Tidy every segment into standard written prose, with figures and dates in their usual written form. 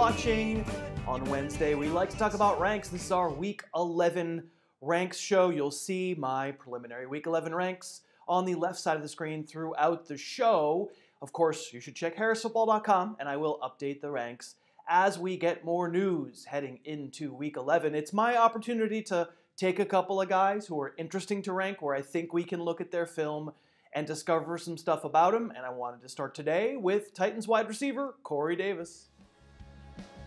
watching. On Wednesday, we like to talk about ranks. This is our Week 11 ranks show. You'll see my preliminary Week 11 ranks on the left side of the screen throughout the show. Of course, you should check harrisfootball.com, and I will update the ranks as we get more news heading into Week 11. It's my opportunity to take a couple of guys who are interesting to rank, where I think we can look at their film and discover some stuff about them, and I wanted to start today with Titans wide receiver Corey Davis.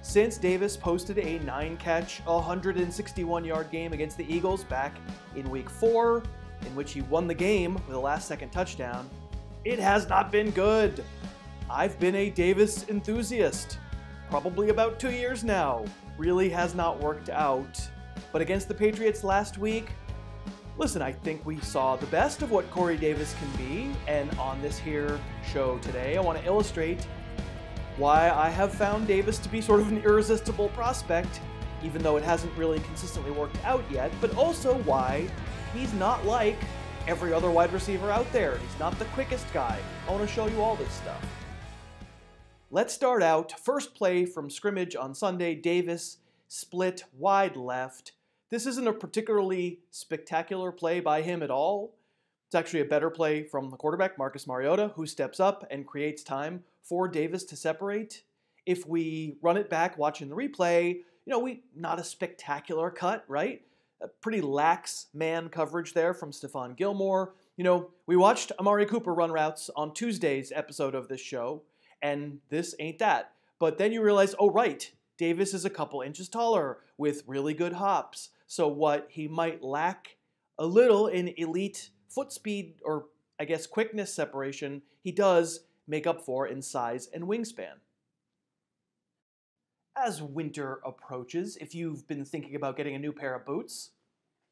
Since Davis posted a 9-catch, 161-yard game against the Eagles back in Week 4, in which he won the game with a last-second touchdown, it has not been good. I've been a Davis enthusiast, probably about 2 years now. Really has not worked out. But against the Patriots last week, listen, I think we saw the best of what Corey Davis can be, and on this here show today, I want to illustrate why I have found Davis to be sort of an irresistible prospect, even though it hasn't really consistently worked out yet, but also why he's not like every other wide receiver out there. He's not the quickest guy. I want to show you all this stuff. Let's start out. First play from scrimmage on Sunday, Davis split wide left. This isn't a particularly spectacular play by him at all. It's actually a better play from the quarterback, Marcus Mariota, who steps up and creates time for Davis to separate. If we run it back watching the replay, not a spectacular cut, right? A pretty lax man coverage there from Stephon Gilmore. We watched Amari Cooper run routes on Tuesday's episode of this show, and this ain't that. But then you realize, oh right, Davis is a couple inches taller with really good hops. So what he might lack a little in elite foot speed, or I guess quickness separation, he does make up for in size and wingspan. As winter approaches, if you've been thinking about getting a new pair of boots,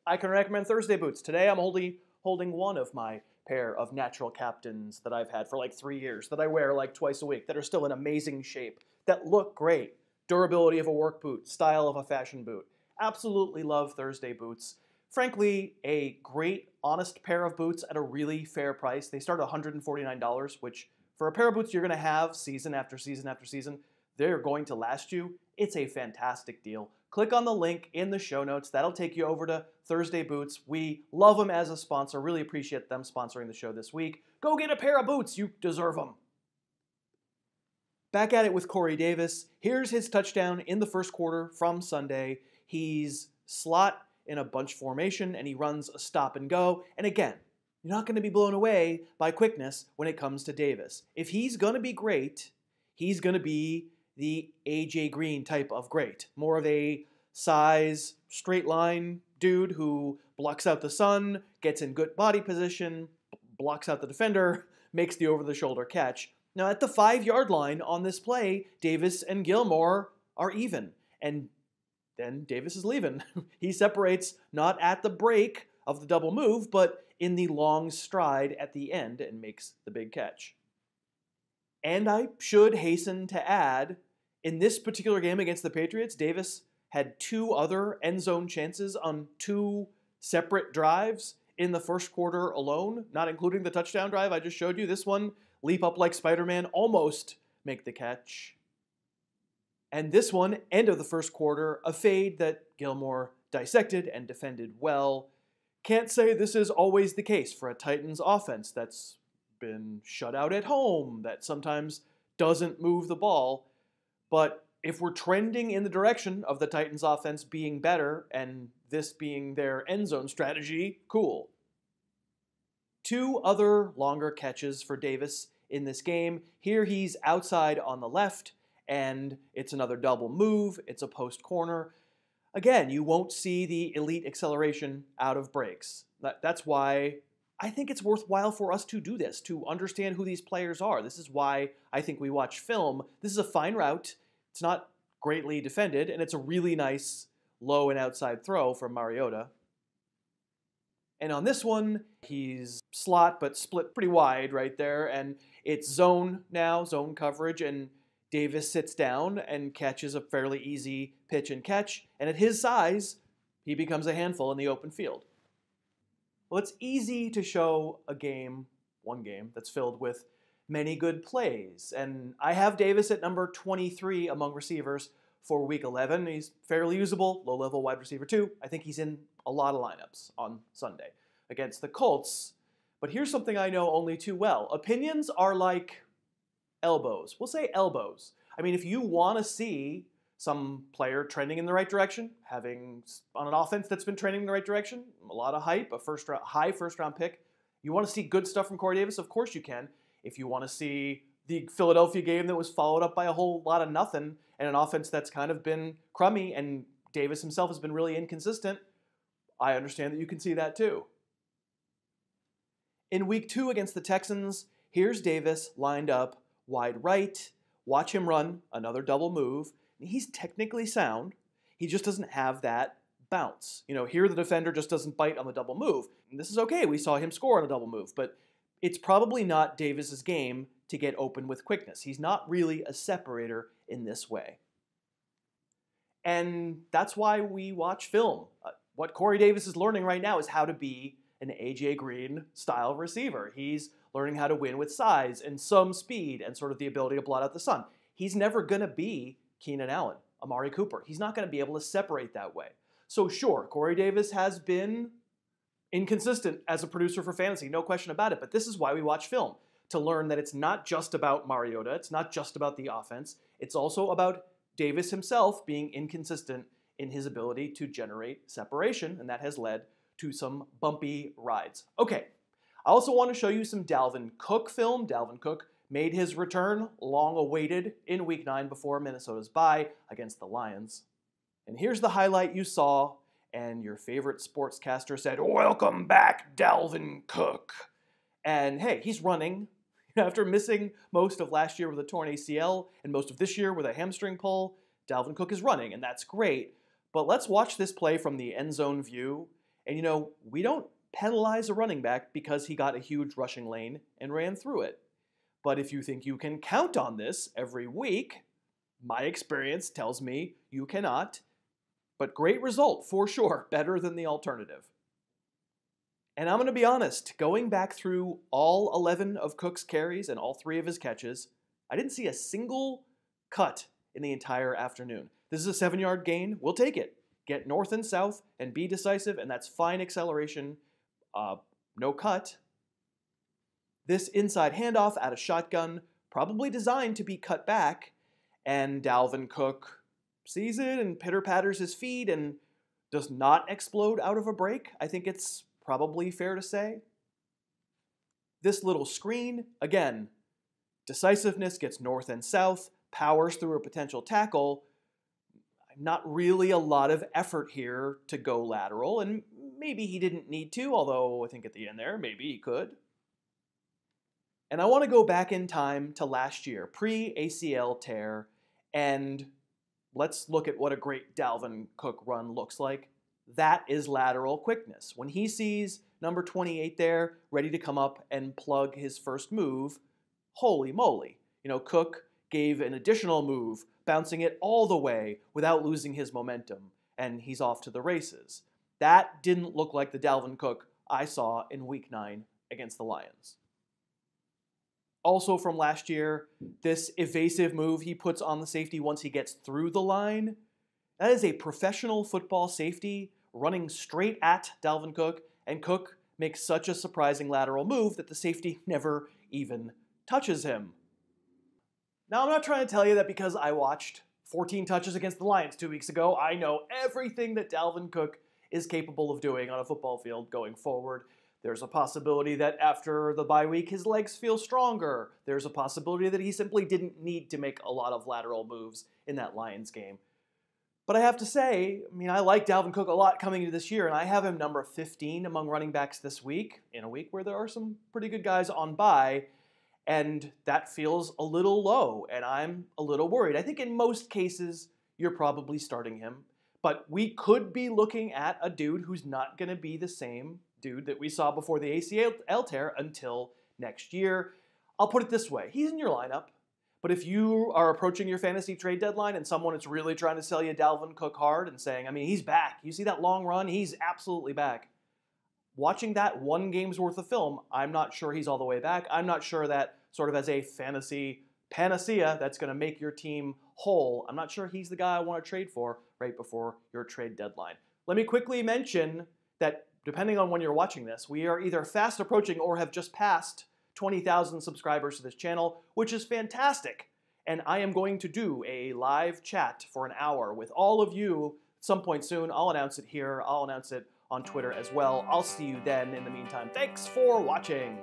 I can recommend Thursday boots. Today I'm holding one of my pair of natural captains that I've had for like 3 years, that I wear like twice a week, that are still in amazing shape, that look great. Durability of a work boot, style of a fashion boot. Absolutely love Thursday boots. Frankly, a great, honest pair of boots at a really fair price. They start at $149, which for a pair of boots you're going to have season after season after season, they're going to last you. It's a fantastic deal. Click on the link in the show notes. That'll take you over to Thursday Boots. We love them as a sponsor. Really appreciate them sponsoring the show this week. Go get a pair of boots. You deserve them. Back at it with Corey Davis. Here's his touchdown in the first quarter from Sunday. He's slot in a bunch formation, and he runs a stop and go. And again, you're not going to be blown away by quickness when it comes to Davis. If he's going to be great, he's going to be the A.J. Green type of great. More of a size, straight line dude who blocks out the sun, gets in good body position, blocks out the defender, makes the over-the-shoulder catch. Now, at the 5-yard line on this play, Davis and Gilmore are even. And then Davis is leaving. He separates not at the break of the double move, but in the long stride at the end and makes the big catch. And I should hasten to add, in this particular game against the Patriots, Davis had 2 other end zone chances on 2 separate drives in the first quarter alone, not including the touchdown drive I just showed you. This one, leap up like Spider-Man, almost make the catch. And this one, end of the first quarter, a fade that Gilmore dissected and defended well. Can't say this is always the case for a Titans offense that's been shut out at home, that sometimes doesn't move the ball. But if we're trending in the direction of the Titans offense being better and this being their end zone strategy, cool. 2 other longer catches for Davis in this game. Here he's outside on the left, and it's another double move. It's a post corner. Again, you won't see the elite acceleration out of breaks. That's why I think it's worthwhile for us to do this, to understand who these players are. This is why I think we watch film. This is a fine route. It's not greatly defended, and it's a really nice low and outside throw from Mariota. And on this one, he's slot, but split pretty wide right there, and it's zone now, zone coverage, and Davis sits down and catches a fairly easy pitch and catch, and at his size, he becomes a handful in the open field. Well, it's easy to show one game that's filled with many good plays. And I have Davis at number 23 among receivers for Week 11. He's fairly usable, low-level wide receiver 2. I think he's in a lot of lineups on Sunday against the Colts. But here's something I know only too well. Opinions are like elbows. We'll say elbows. I mean, if you want to see some player trending in the right direction, having on an offense that's been trending in the right direction, a lot of hype, a high first-round pick, you want to see good stuff from Corey Davis? Of course you can. If you want to see the Philadelphia game that was followed up by a whole lot of nothing and an offense that's kind of been crummy and Davis himself has been really inconsistent, I understand that you can see that too. In Week 2 against the Texans, here's Davis lined up wide right. Watch him run another double move. He's technically sound. He just doesn't have that bounce. Here the defender just doesn't bite on the double move. And this is okay. We saw him score on a double move, but it's probably not Davis's game to get open with quickness. He's not really a separator in this way. And that's why we watch film. What Corey Davis is learning right now is how to be an A.J. Green style receiver. He's learning how to win with size and some speed and sort of the ability to blot out the sun. He's never going to be Keenan Allen, Amari Cooper. He's not going to be able to separate that way. So sure, Corey Davis has been inconsistent as a producer for fantasy, no question about it, but this is why we watch film, to learn that it's not just about Mariota, it's not just about the offense, it's also about Davis himself being inconsistent in his ability to generate separation, and that has led to some bumpy rides. Okay, I also want to show you some Dalvin Cook film. Dalvin Cook made his return, long awaited, in Week 9 before Minnesota's bye against the Lions. And here's the highlight you saw, and your favorite sportscaster said, "Welcome back, Dalvin Cook." And hey, he's running. After missing most of last year with a torn ACL and most of this year with a hamstring pull, Dalvin Cook is running, and that's great. But let's watch this play from the end zone view. And we don't penalize a running back because he got a huge rushing lane and ran through it. But if you think you can count on this every week, my experience tells me you cannot. But great result, for sure, better than the alternative. And I'm going to be honest, going back through all 11 of Cook's carries and all 3 of his catches, I didn't see a single cut in the entire afternoon. This is a 7-yard gain. We'll take it. Get north and south and be decisive, and that's fine acceleration. No cut. This inside handoff out of shotgun, probably designed to be cut back, and Dalvin Cook sees it and pitter-patters his feet and does not explode out of a break. I think it's probably fair to say. This little screen, again, decisiveness, gets north and south, powers through a potential tackle. Not really a lot of effort here to go lateral, and maybe he didn't need to, although I think at the end there, maybe he could. And I want to go back in time to last year, pre-ACL tear, and let's look at what a great Dalvin Cook run looks like. That is lateral quickness. When he sees number 28 there, ready to come up and plug his first move, holy moly. Cook gave an additional move, bouncing it all the way without losing his momentum, and he's off to the races. That didn't look like the Dalvin Cook I saw in Week 9 against the Lions. Also from last year, this evasive move he puts on the safety once he gets through the line, that is a professional football safety running straight at Dalvin Cook, and Cook makes such a surprising lateral move that the safety never even touches him. Now, I'm not trying to tell you that because I watched 14 touches against the Lions 2 weeks ago, I know everything that Dalvin Cook is capable of doing on a football field going forward. There's a possibility that after the bye week, his legs feel stronger. There's a possibility that he simply didn't need to make a lot of lateral moves in that Lions game. But I have to say, I like Dalvin Cook a lot coming into this year, and I have him number 15 among running backs this week, in a week where there are some pretty good guys on bye, and that feels a little low, and I'm a little worried. I think in most cases, you're probably starting him, but we could be looking at a dude who's not going to be the same dude that we saw before the ACL tear until next year. I'll put it this way. He's in your lineup, but if you are approaching your fantasy trade deadline and someone is really trying to sell you Dalvin Cook hard and saying, he's back. You see that long run? He's absolutely back. watching that one game's worth of film, I'm not sure he's all the way back. I'm not sure that sort of as a fantasy panacea that's going to make your team whole. I'm not sure he's the guy I want to trade for right before your trade deadline. Let me quickly mention that depending on when you're watching this, we are either fast approaching or have just passed 20,000 subscribers to this channel, which is fantastic. And I am going to do a live chat for an hour with all of you at some point soon. I'll announce it here. I'll announce it on Twitter as well. I'll see you then. In the meantime, thanks for watching.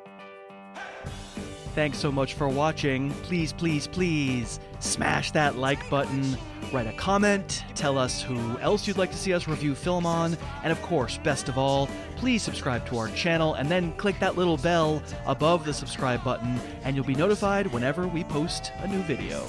Thanks so much for watching. Please, please, please smash that like button, write a comment, tell us who else you'd like to see us review film on, and of course, best of all, please subscribe to our channel and then click that little bell above the subscribe button and you'll be notified whenever we post a new video.